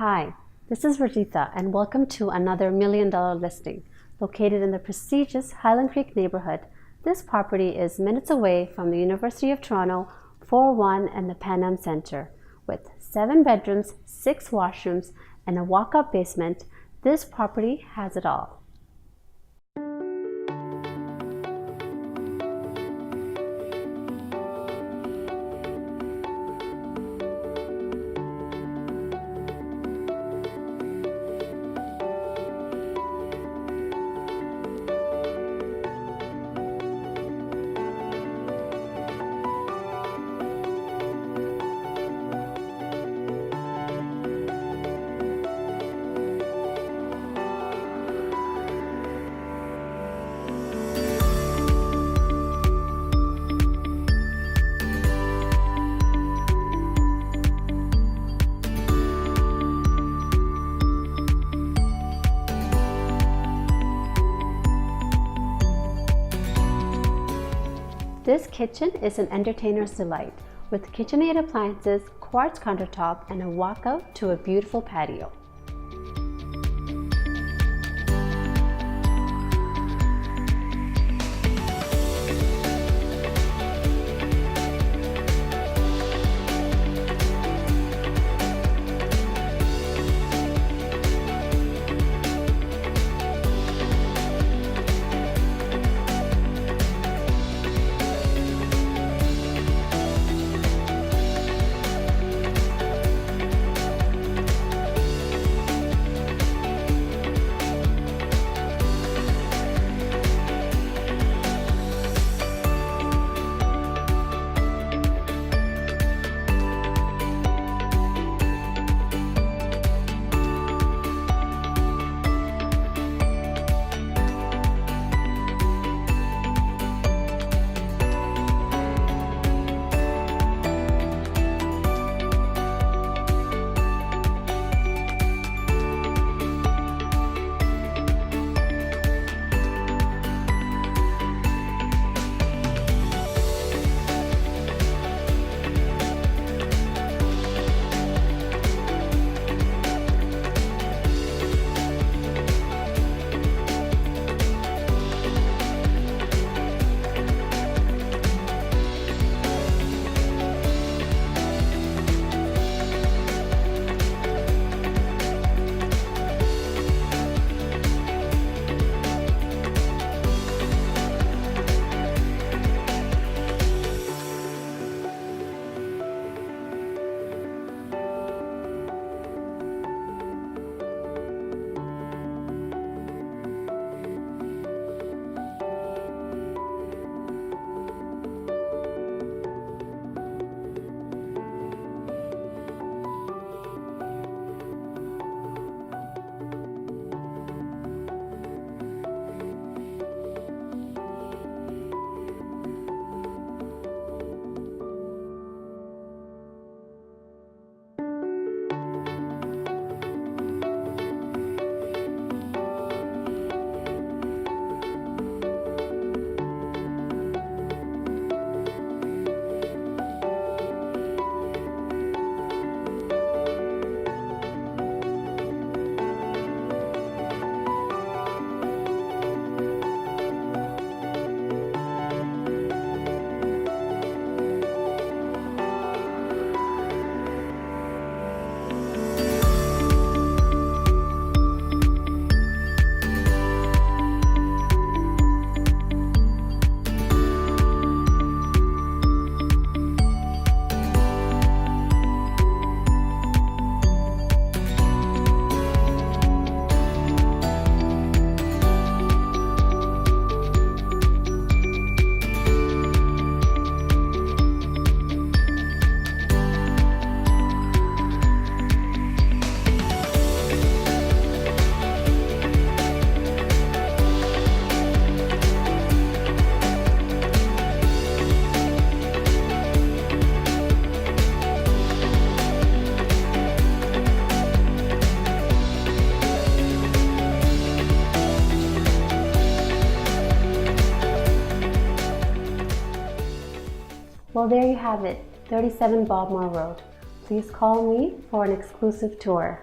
Hi, this is Rajitha and welcome to another $1 million listing. Located in the prestigious Highland Creek neighborhood, this property is minutes away from the University of Toronto, 401 and the Pan Am Centre. With 7 bedrooms, 6 washrooms, and a walk-up basement, this property has it all. This kitchen is an entertainer's delight, with KitchenAid appliances, quartz countertop, and a walkout to a beautiful patio. Well, there you have it, 37 Bobmar Road. Please call me for an exclusive tour.